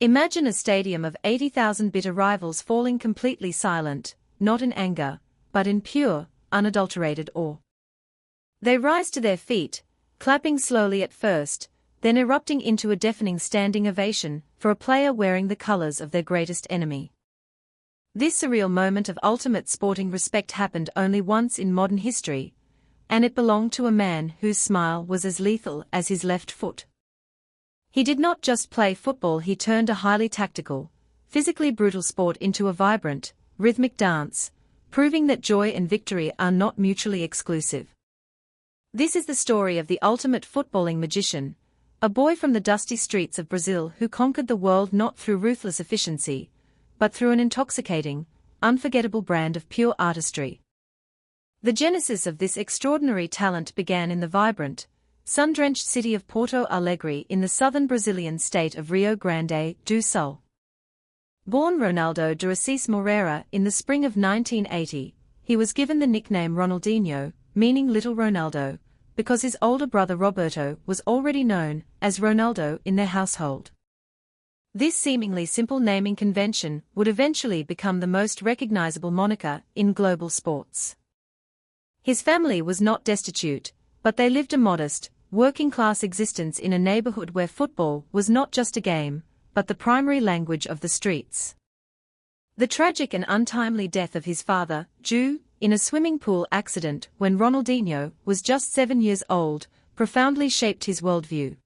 Imagine a stadium of 80,000 bitter rivals falling completely silent, not in anger, but in pure, unadulterated awe. They rise to their feet, clapping slowly at first, then erupting into a deafening standing ovation for a player wearing the colors of their greatest enemy. This surreal moment of ultimate sporting respect happened only once in modern history, and it belonged to a man whose smile was as lethal as his left foot. He did not just play football, he turned a highly tactical, physically brutal sport into a vibrant, rhythmic dance, proving that joy and victory are not mutually exclusive. This is the story of the ultimate footballing magician, a boy from the dusty streets of Brazil who conquered the world not through ruthless efficiency, but through an intoxicating, unforgettable brand of pure artistry. The genesis of this extraordinary talent began in the vibrant, sun-drenched city of Porto Alegre in the southern Brazilian state of Rio Grande do Sul. Born Ronaldo de Assis Moreira in the spring of 1980, he was given the nickname Ronaldinho, meaning Little Ronaldo, because his older brother Roberto was already known as Ronaldo in their household. This seemingly simple naming convention would eventually become the most recognizable moniker in global sports. His family was not destitute, but they lived a modest, working-class existence in a neighborhood where football was not just a game, but the primary language of the streets. The tragic and untimely death of his father, due in a swimming pool accident when Ronaldinho was just 7 years old, profoundly shaped his worldview.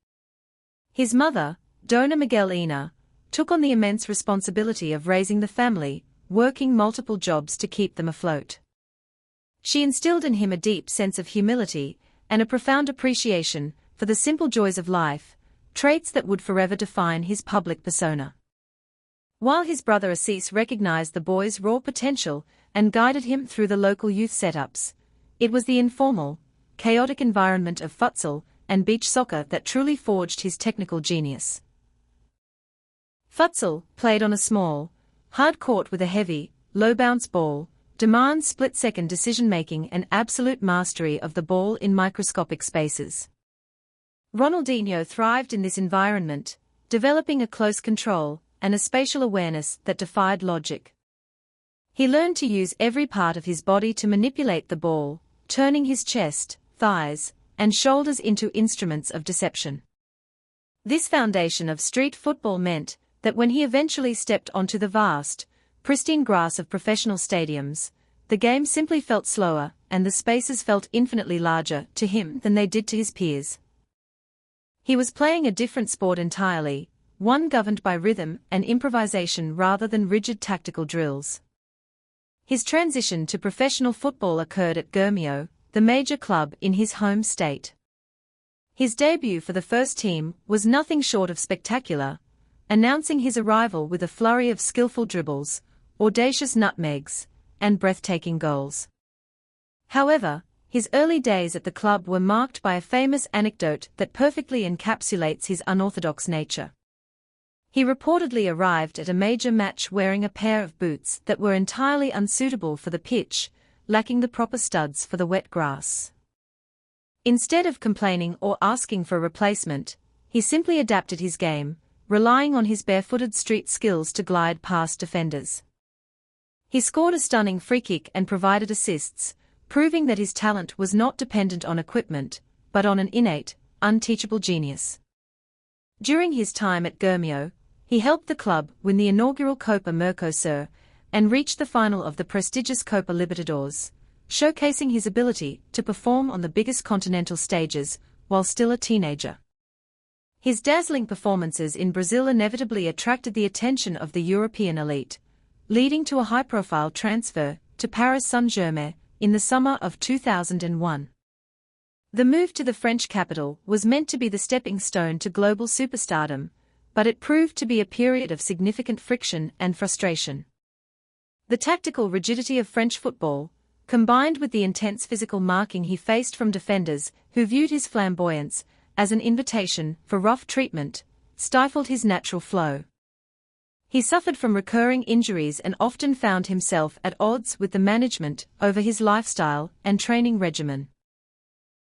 His mother, Dona Miguelina, took on the immense responsibility of raising the family, working multiple jobs to keep them afloat. She instilled in him a deep sense of humility and a profound appreciation for the simple joys of life, traits that would forever define his public persona. While his brother Assis recognized the boy's raw potential and guided him through the local youth setups, it was the informal, chaotic environment of futsal and beach soccer that truly forged his technical genius. Futsal, played on a small, hard court with a heavy, low-bounce ball, demands split-second decision-making and absolute mastery of the ball in microscopic spaces. Ronaldinho thrived in this environment, developing a close control and a spatial awareness that defied logic. He learned to use every part of his body to manipulate the ball, turning his chest, thighs, and shoulders into instruments of deception. This foundation of street football meant that when he eventually stepped onto the vast, pristine grass of professional stadiums, the game simply felt slower and the spaces felt infinitely larger to him than they did to his peers. He was playing a different sport entirely, one governed by rhythm and improvisation rather than rigid tactical drills. His transition to professional football occurred at Grêmio, the major club in his home state. His debut for the first team was nothing short of spectacular, announcing his arrival with a flurry of skillful dribbles, audacious nutmegs, and breathtaking goals. However, his early days at the club were marked by a famous anecdote that perfectly encapsulates his unorthodox nature. He reportedly arrived at a major match wearing a pair of boots that were entirely unsuitable for the pitch, lacking the proper studs for the wet grass. Instead of complaining or asking for a replacement, he simply adapted his game, relying on his barefooted street skills to glide past defenders. He scored a stunning free kick and provided assists, proving that his talent was not dependent on equipment, but on an innate, unteachable genius. During his time at Grêmio, he helped the club win the inaugural Copa Mercosul and reach the final of the prestigious Copa Libertadores, showcasing his ability to perform on the biggest continental stages while still a teenager. His dazzling performances in Brazil inevitably attracted the attention of the European elite, leading to a high-profile transfer to Paris Saint-Germain in the summer of 2001. The move to the French capital was meant to be the stepping stone to global superstardom, but it proved to be a period of significant friction and frustration. The tactical rigidity of French football, combined with the intense physical marking he faced from defenders who viewed his flamboyance as an invitation for rough treatment, stifled his natural flow. He suffered from recurring injuries and often found himself at odds with the management over his lifestyle and training regimen.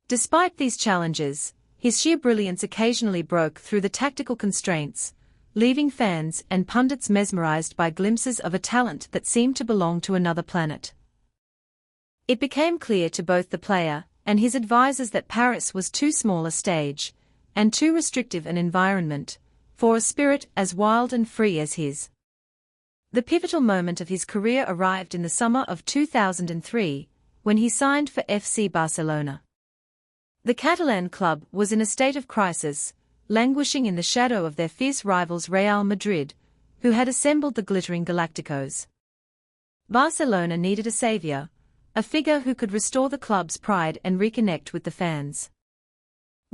Despite these challenges, his sheer brilliance occasionally broke through the tactical constraints, leaving fans and pundits mesmerized by glimpses of a talent that seemed to belong to another planet. It became clear to both the player and his advisors that Paris was too small a stage, and too restrictive an environment, for a spirit as wild and free as his. The pivotal moment of his career arrived in the summer of 2003, when he signed for FC Barcelona. The Catalan club was in a state of crisis, languishing in the shadow of their fierce rivals Real Madrid, who had assembled the glittering Galacticos. Barcelona needed a savior, a figure who could restore the club's pride and reconnect with the fans.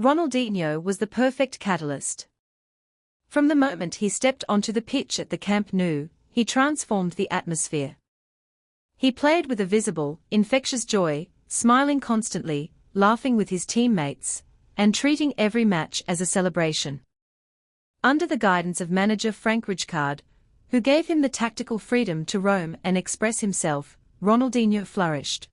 Ronaldinho was the perfect catalyst. From the moment he stepped onto the pitch at the Camp Nou, he transformed the atmosphere. He played with a visible, infectious joy, smiling constantly, laughing with his teammates, and treating every match as a celebration. Under the guidance of manager Frank Rijkaard, who gave him the tactical freedom to roam and express himself, Ronaldinho flourished.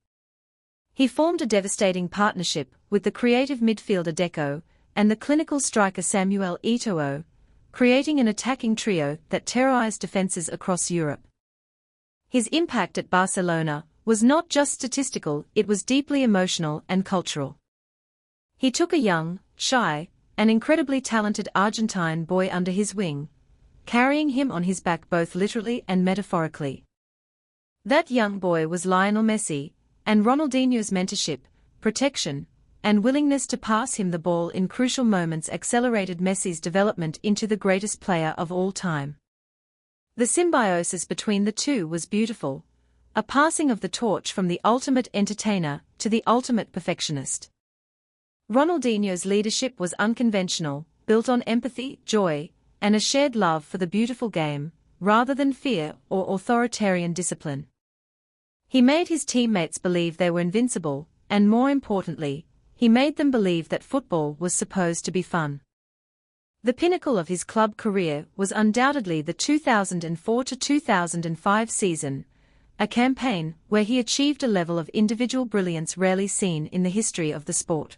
He formed a devastating partnership with the creative midfielder Deco and the clinical striker Samuel Eto'o, creating an attacking trio that terrorized defenses across Europe. His impact at Barcelona was not just statistical, it was deeply emotional and cultural. He took a young, shy, and incredibly talented Argentine boy under his wing, carrying him on his back both literally and metaphorically. That young boy was Lionel Messi, and Ronaldinho's mentorship, protection, and willingness to pass him the ball in crucial moments accelerated Messi's development into the greatest player of all time. The symbiosis between the two was beautiful, a passing of the torch from the ultimate entertainer to the ultimate perfectionist. Ronaldinho's leadership was unconventional, built on empathy, joy, and a shared love for the beautiful game, rather than fear or authoritarian discipline. He made his teammates believe they were invincible, and more importantly, he made them believe that football was supposed to be fun. The pinnacle of his club career was undoubtedly the 2004-2005 season, a campaign where he achieved a level of individual brilliance rarely seen in the history of the sport.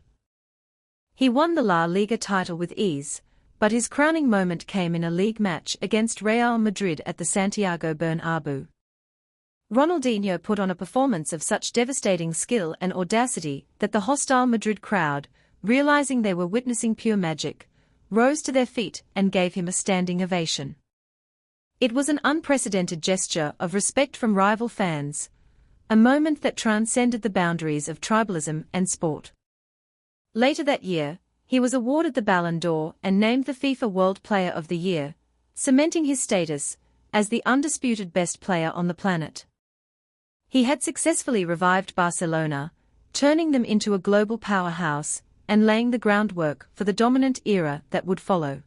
He won the La Liga title with ease, but his crowning moment came in a league match against Real Madrid at the Santiago Bernabéu. Ronaldinho put on a performance of such devastating skill and audacity that the hostile Madrid crowd, realizing they were witnessing pure magic, rose to their feet and gave him a standing ovation. It was an unprecedented gesture of respect from rival fans, a moment that transcended the boundaries of tribalism and sport. Later that year, he was awarded the Ballon d'Or and named the FIFA World Player of the Year, cementing his status as the undisputed best player on the planet. He had successfully revived Barcelona, turning them into a global powerhouse and laying the groundwork for the dominant era that would follow.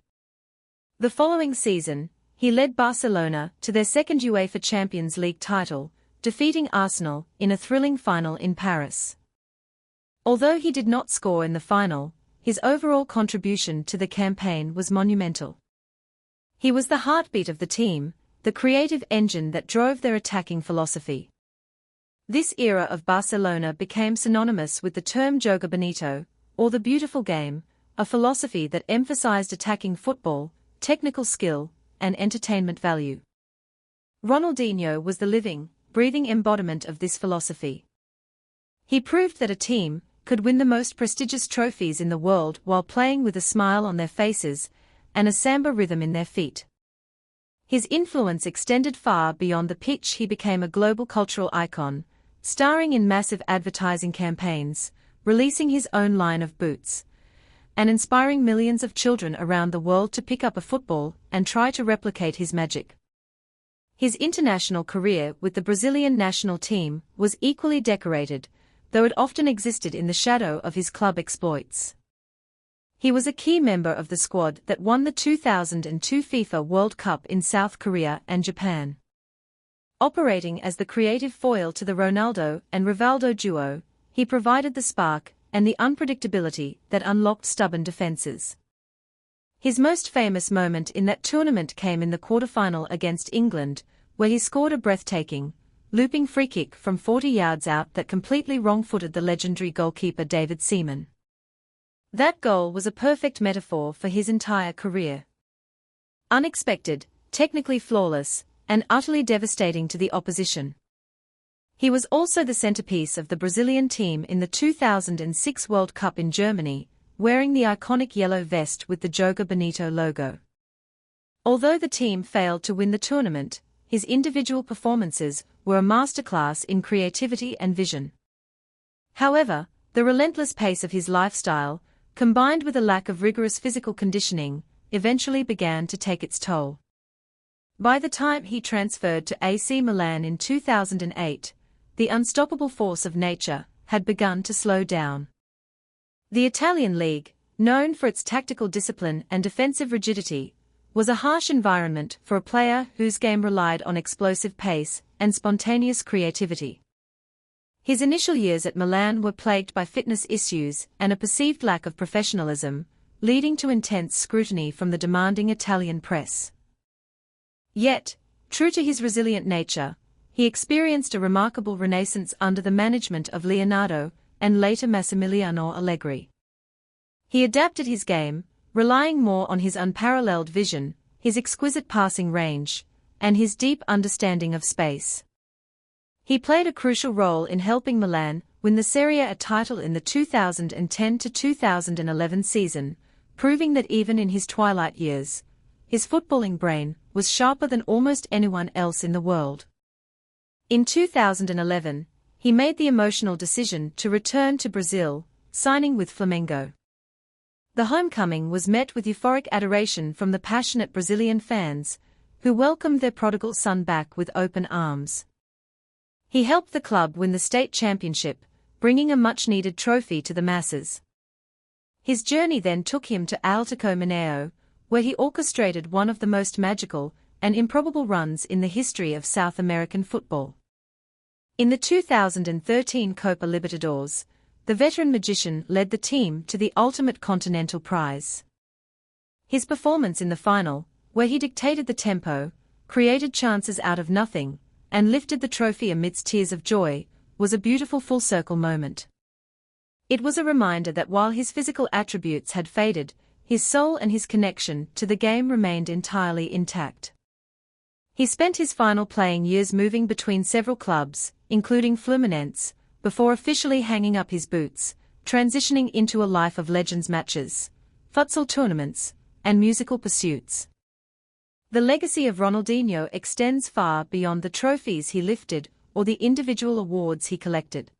The following season, he led Barcelona to their second UEFA Champions League title, defeating Arsenal in a thrilling final in Paris. Although he did not score in the final, his overall contribution to the campaign was monumental. He was the heartbeat of the team, the creative engine that drove their attacking philosophy. This era of Barcelona became synonymous with the term Joga Bonito, or the beautiful game, a philosophy that emphasized attacking football, technical skill, and entertainment value. Ronaldinho was the living, breathing embodiment of this philosophy. He proved that a team could win the most prestigious trophies in the world while playing with a smile on their faces and a samba rhythm in their feet. His influence extended far beyond the pitch. He became a global cultural icon, starring in massive advertising campaigns, releasing his own line of boots, and inspiring millions of children around the world to pick up a football and try to replicate his magic. His international career with the Brazilian national team was equally decorated, though it often existed in the shadow of his club exploits. He was a key member of the squad that won the 2002 FIFA World Cup in South Korea and Japan. Operating as the creative foil to the Ronaldo and Rivaldo duo, he provided the spark and the unpredictability that unlocked stubborn defenses. His most famous moment in that tournament came in the quarterfinal against England, where he scored a breathtaking, looping free kick from 40 yards out that completely wrong-footed the legendary goalkeeper David Seaman. That goal was a perfect metaphor for his entire career. unexpected, technically flawless, and utterly devastating to the opposition. He was also the centerpiece of the Brazilian team in the 2006 World Cup in Germany, wearing the iconic yellow vest with the Joga Bonito logo. Although the team failed to win the tournament, his individual performances were a masterclass in creativity and vision. However, the relentless pace of his lifestyle, combined with a lack of rigorous physical conditioning, eventually began to take its toll. By the time he transferred to AC Milan in 2008, the unstoppable force of nature had begun to slow down. The Italian league, known for its tactical discipline and defensive rigidity, was a harsh environment for a player whose game relied on explosive pace and spontaneous creativity. His initial years at Milan were plagued by fitness issues and a perceived lack of professionalism, leading to intense scrutiny from the demanding Italian press. Yet, true to his resilient nature, he experienced a remarkable renaissance under the management of Leonardo and later Massimiliano Allegri. He adapted his game, relying more on his unparalleled vision, his exquisite passing range, and his deep understanding of space. He played a crucial role in helping Milan win the Serie A title in the 2010-2011 season, proving that even in his twilight years, his footballing brain was sharper than almost anyone else in the world. In 2011, he made the emotional decision to return to Brazil, signing with Flamengo. The homecoming was met with euphoric adoration from the passionate Brazilian fans, who welcomed their prodigal son back with open arms. He helped the club win the state championship, bringing a much-needed trophy to the masses. His journey then took him to Atlético Mineiro, where he orchestrated one of the most magical and improbable runs in the history of South American football. In the 2013 Copa Libertadores, the veteran magician led the team to the ultimate continental prize. His performance in the final, where he dictated the tempo, created chances out of nothing, and lifted the trophy amidst tears of joy, was a beautiful full-circle moment. It was a reminder that while his physical attributes had faded, his soul and his connection to the game remained entirely intact. He spent his final playing years moving between several clubs, including Fluminense, before officially hanging up his boots, transitioning into a life of legends matches, futsal tournaments, and musical pursuits. The legacy of Ronaldinho extends far beyond the trophies he lifted or the individual awards he collected.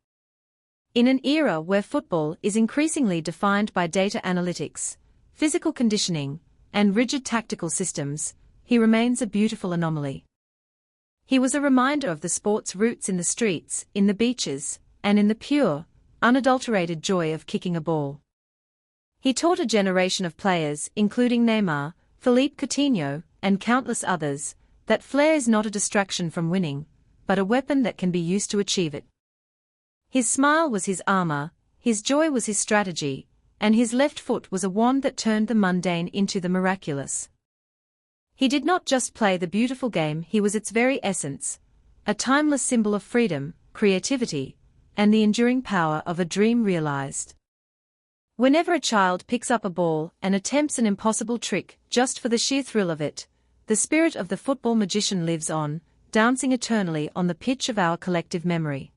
In an era where football is increasingly defined by data analytics, physical conditioning, and rigid tactical systems, he remains a beautiful anomaly. He was a reminder of the sport's roots in the streets, in the beaches, and in the pure, unadulterated joy of kicking a ball. He taught a generation of players, including Neymar, Philippe Coutinho, and countless others, that flair is not a distraction from winning, but a weapon that can be used to achieve it. His smile was his armor, his joy was his strategy, and his left foot was a wand that turned the mundane into the miraculous. He did not just play the beautiful game, he was its very essence, a timeless symbol of freedom, creativity, and the enduring power of a dream realized. Whenever a child picks up a ball and attempts an impossible trick just for the sheer thrill of it, the spirit of the football magician lives on, dancing eternally on the pitch of our collective memory.